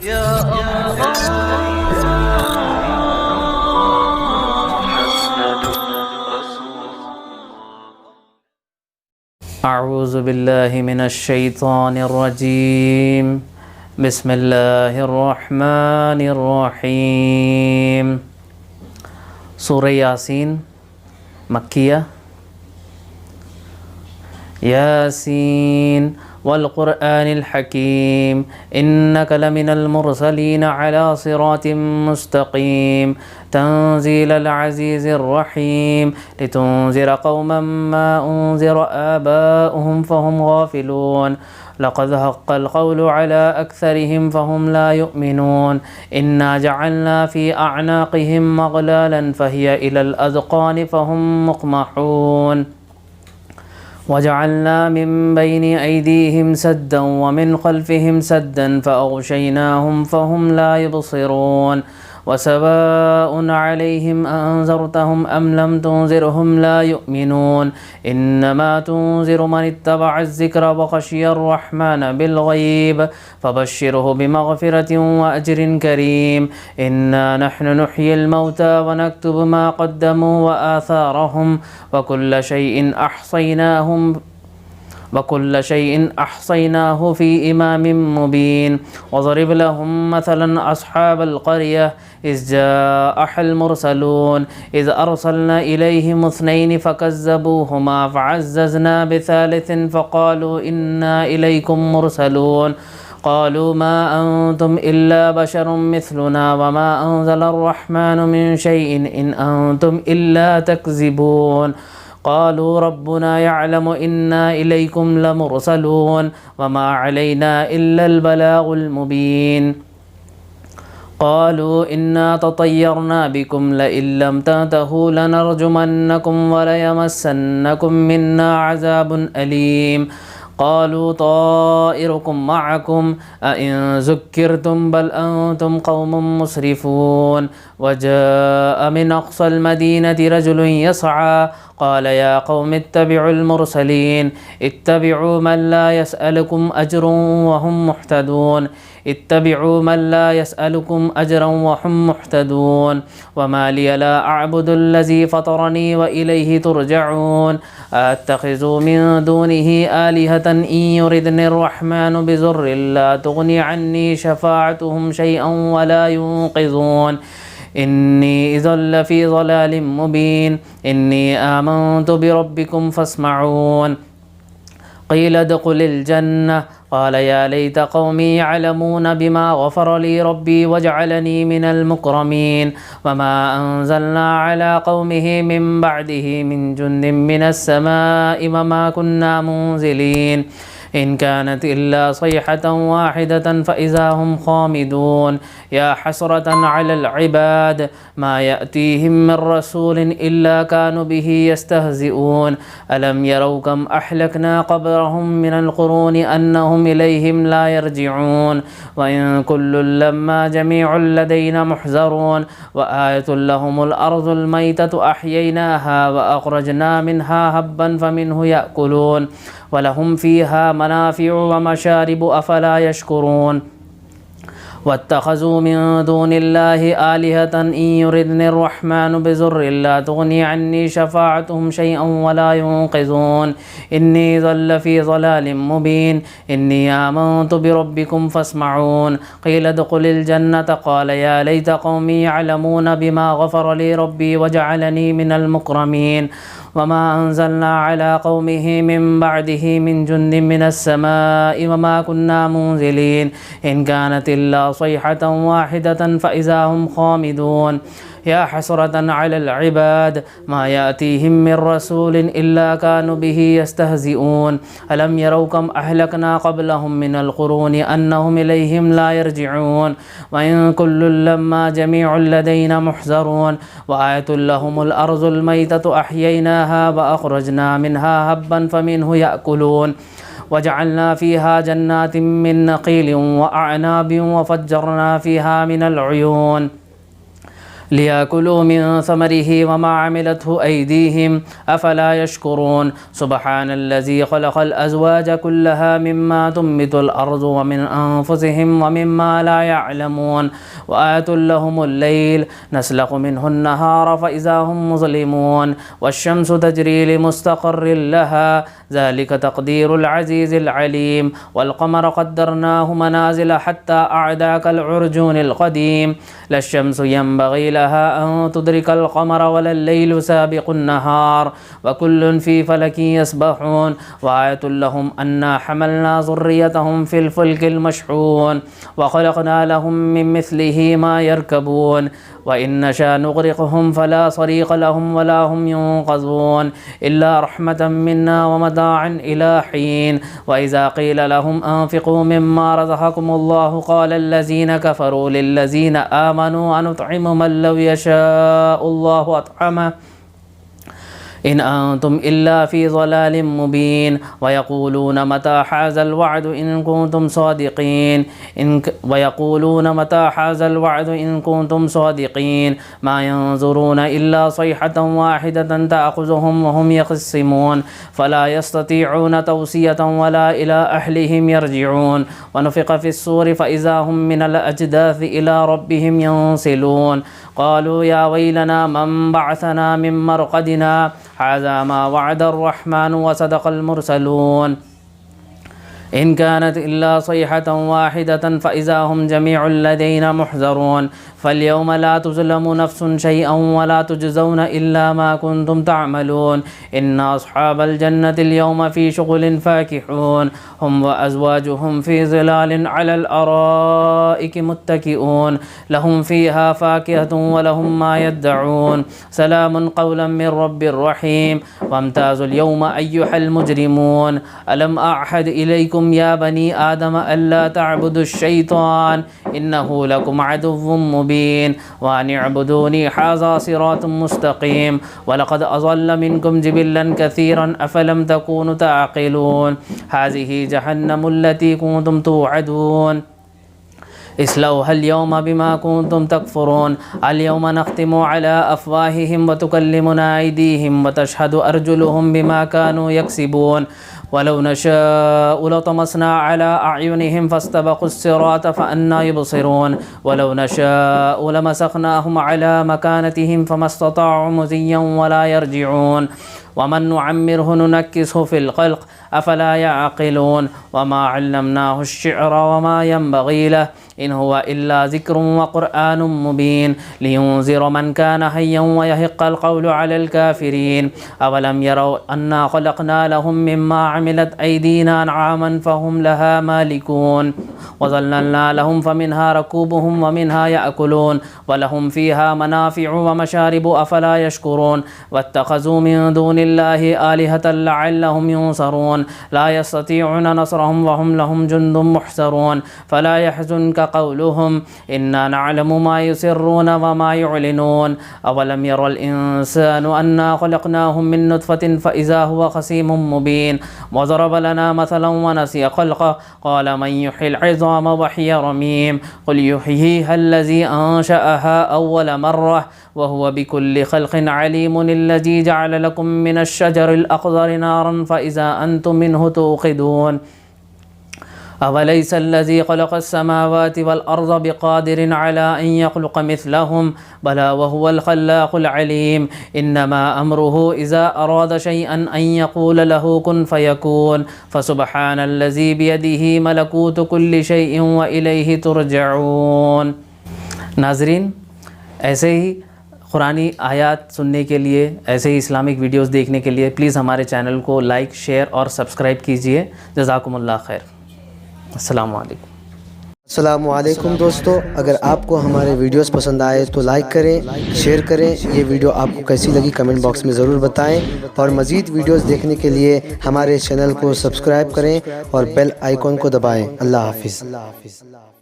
يا الله. أعوذ بالله من الشيطان الرجيم. بسم الله الرحمن الرحيم. سورة ياسين مكية. ياسين والقرآن الحكيم إنك لمن المرسلين على صراط مستقيم تنزيل العزيز الرحيم لتنذر قوما ما أنذر آباؤهم فهم غافلون لقد حق القول على أكثرهم فهم لا يؤمنون إنا جعلنا في أعناقهم مغلالا فهي إلى الأذقان فهم مقمحون وجعلنا من بين أيديهم سدا ومن خلفهم سدا فأغشيناهم فهم لا يبصرون وسواء عليهم أنذرتهم أم لم تنذرهم لا يؤمنون إنما تنذر من اتبع الذكر وخشي الرحمن بالغيب فبشره بمغفرة وأجر كريم إنا نحن نحيي الموتى ونكتب ما قدموا وآثارهم وكل شيء أحصيناه في إمام مبين وضرب لهم مثلا أصحاب القرية إذ جاءها المرسلون إذ أرسلنا إليهم اثنين فكذبوهما فعززنا بثالث فقالوا إنا إليكم مرسلون قالوا ما أنتم إلا بشر مثلنا وما أنزل الرحمن من شيء إن أنتم إلا تكذبون قالوا ربنا يعلم إنا إليكم لمرسلون وما علينا إلا البلاغ المبين قالوا إنا تطيرنا بكم لئن لم تنتهوا لنرجمنكم وليمسنكم منا عذاب أليم قالوا طائركم معكم أئن ذكرتم بل أنتم قوم مسرفون وجاء من أقصى المدينة رجل يسعى قال يا قوم اتبعوا المرسلين اتبعوا من لا يسألكم أجر وهم محتدون اتبعوا من لا يسألكم أجرا وهم محتدون وما لي لا أعبد الذي فطرني وإليه ترجعون أتخذ من دونه آلهة إن يردني الرحمن بضر لا تغني عني شفاعتهم شيئا ولا ينقذون إني إذا لفي ضلال مبين إني آمنت بربكم فاسمعون قيل ادخل الجنة قال يا ليت قومي يعلمون بما غفر لي ربي وجعلني من المكرمين وما أنزلنا على قومه من بعده من جند من السماء وما كنا منزلين إن كانت إلا صيحة واحدة فإذا هم خامدون يا حسرة على العباد ما يأتيهم من رسول إلا كانوا به يستهزئون ألم يروا كم أهلكنا قبلهم من القرون أنهم إليهم لا يرجعون وإن كل لما جميع لدينا محذرون وآية لهم الأرض الميتة أحييناها وأخرجنا منها هبا فمنه يأكلون ولهم فيها منافع ومشارب أفلا يشكرون واتخذوا من دون الله آلهة إن يردني الرحمن بضر لا تغني عني شفاعتهم شيئا ولا ينقذون إني ظل في ضلال مبين إني آمنت بربكم فاسمعون قيل ادخل الجنة قال يا ليت قومي يعلمون بما غفر لي ربي وجعلني من المكرمين وما أنزلنا على قومه من بعده من جند من السماء وما كنا منزلين إن كانت إلا صيحة واحدة فإذا هم خامدون يا حسرة على العباد ما يأتيهم من رسول إلا كانوا به يستهزئون ألم يروا كم أهلكنا قبلهم من القرون أنهم إليهم لا يرجعون وإن كل لما جميع لدينا محذرون وآية لهم الأرض الميتة أحييناها وأخرجنا منها هبا فمنه يأكلون وجعلنا فيها جنات من نخيل وأعناب وفجرنا فيها من العيون लियाकुलू मिन समरिही वमा अमिलतहु ऐदीहिम अफला यशकुरून सुब्हानल्लज़ी खलक़ल अज़वाज कुल्लहा मिम्मा तुम्बितुल अर्ज़ु व मिन अनफुसिहिम व मिम्मा ला यअलमून व आयतुल लहुमुल लैल नस्लखु मिन्हुन नहार फ़इज़ा हुम मुज़लिमून वश्शम्सु तजरी लिमुस्तक़र्रिन लहा ज़ालिका तक़दीरुल अज़ीज़िल अलीम वल क़मर क़द्दरनाहु मनाज़िल हत्ता अअदा कल क़दीम लश्शम्सु यंबग़ी लहा अन तुदरिकल क़मर वलल लैलु साबिक़ुन नहार व कुल्लुन फ़ी फ़लकिन यसबहून व आयतुल लहुम अन्ना हमलना ज़ुर्रियतहुम फ़िल फ़ुल्किल मशहून व ख़लक़ना लहुम मिन मिस्लिही मा यरकबून व इन नशा नुग़रिक़हुम फ़ला सरीक़ लहुम वला हुम युनक़ज़ून इल्ला रहमतम मिन्ना व मताअन इला हीन व इज़ा क़ील लहुम अनफ़िक़ू मिम्मा रज़क़कुमुल्लाहु क़ालल्लज़ीना कफ़रू लिल्लज़ीना आमनू अनुत'iमु मन लव यशाअल्लाहु अत'अमह इन अंतुम इल्ला फ़ी ज़लालिम मुबीन व यक़ूलून मता हाज़ल वअद इन कुंतुम सादिक़ीन व यक़ूलून मता हाज़ल वअद इन कुंतुम सादिक़ीन मा यंज़ुरून इल्ला सयहतन वाहिदतन तअख़ुज़ुहुम व हुम यख़सिमून फ़ला यस्ततीऊन तौसियतन वला इला अहलिहिम यरजिऊन व नुफ़िख़ फ़िस्सूरि फ़इज़ा हुम मिनल अजदाथि इला रब्बिहिम यंसिलून क़ालू या वैलना मन बअसना मिन मरक़दिना हाज़ा मा वअदर रहमानु व सदक़ल मुरसलून इन कानत इल्ला सयहतन वाहिदतन फ़इज़ा हुम जमीउन लदैना मुहज़रून फ़ल्यौम ला तुज़लमु नफ़्सुन शैअन व ला तुजज़ौन इल्ला मा कुंतुम तअमलून इन्ना अस्हाबल जन्नतिल यौम फ़ी शुग़ुलिन फ़ाकिहून हुम व अज़वाजुहुम फ़ी ज़िलालिन अलल अराइकि मुत्तकिऊन लहुम फ़ीहा फ़ाकिहतुन व लहुम मा यद्दऊन सलामुन क़ौलन मिर रब्बिर रहीम वम्ताज़ुल यौम अय्युहल मुजरिमून अलम अअहद इलैकुम या बनी आदम अल्ला तअबुदुश शैतान इन्नहु लकुम अदुव्वुम मुबीन व अनिअबुदूनी हाज़ा सिरातुम मुस्तक़ीम व लक़द अज़ल्ल मिनकुम जिबिल्लन कसीरन अफ़लम तकूनु तअक़िलून हाज़िही जहन्नमुल्लती कुंतुम तुअदून इस्लौहा अल-यौम बिमा कुंतुम तकफ़ुरून अल-यौम नख़्तिमु अला अफ़वाहिहिम व तुकल्लिमुना अयदीहिम व तशहदु अर्जुलुहुम बिमा कानू यक्सिबून वलौ नशाअ लतमस्ना अला अ'युनिहिम फ़स्तबक़ुस्सिरात फ़अन्ना युबसिरून वलौ नशाअ लमसख़नाहुम अला मकानतिहिम फ़मस्तताअू मुज़िय्यन वला यरजिऊन वमन नुअम्मिरहु नुनक्किसहु फ़िल ख़ल्क़ अफ़ला यअक़िलून वमा अल्लमनाहु अश्शिअर वमा यंबग़ी लहु इन हुवा इल्ला ज़िक्रुन व क़ुरआनुम मुबीन लियुनज़िर मन कान हय्यन व यहिक़्क़ल क़ौलु अलल काफ़िरीन अवलम यरौ अन्ना ख़लक़ना लहुम मिम्मा अमिलत अयदीना अनआमन फ़हुम लहा मालिकून व ज़ल्ललना लहुम फ़मिन्हा रकूबुहुम व मिन्हा यअकुलून व लहुम फ़ीहा मनाफ़िअु व मशारिबु अफ़ला यशकुरून वत्तख़ज़ू मिन दूनिल्लाहि आलिहतन लअल्लहुम युनसरून ला यस्ततीऊन नस्रहुम व हुम लहुम जुन्दुम मुहज़रून फ़ला यहज़ुनका क़ौलुहुम इन्ना नअलमु मा युसिर्रून व मा युअलिनून अवलम यरल इंसानु अन्ना ख़लक़नाहु मिन नुत्फ़तिन फ़इज़ा हुवा ख़सीमुम मुबीन व ज़रब लना मसलन व नसिया ख़ल्क़हु क़ाल मन युह्यिल इज़ाम व हिय रमीम क़ुल युह्यीहा अल्लज़ी अंशअहा अव्वल मर्रह व हुवा बिकुल्लि ख़ल्क़िन अलीमुन अल्लज़ी जअल लकुम मिनश शजरिल अख़ज़रि नारन फ़इज़ा अंतुम मिन्हु तूक़िदून अवलैसल्लज़ी ख़लक़स्समावाति वल अर्ज़ बिक़ादिरिन अला अन यख़्लुक़ मिस्लहुम बला व हुवल ख़ल्लाक़ुल अलीम इन्नमा अम्रुहु इज़ा अराद शैअन अन यक़ूल लहु कुन फ़यकून फ़सुब्हानल्लज़ी बियदिही मलकूतु कुल्लि शैइन व इलैहि तुरजऊन। नाज़रीन, ऐसे ही कुरानी आयात सुनने के लिए, ऐसे ही इस्लामिक वीडियोस देखने के लिए प्लीज़ हमारे चैनल को लाइक, शेयर और सब्सक्राइब कीजिए। जज़ाकुमुल्लाह खैर। अस्सलामु अलैकुम दोस्तों, अगर आपको हमारे वीडियोस पसंद आए तो लाइक करें, शेयर करें। ये वीडियो आपको कैसी लगी कमेंट बॉक्स में ज़रूर बताएं और मज़ीद वीडियोस देखने के लिए हमारे चैनल को सब्सक्राइब करें और बेल आइकॉन को दबाएं। अल्लाह हाफ़िज़।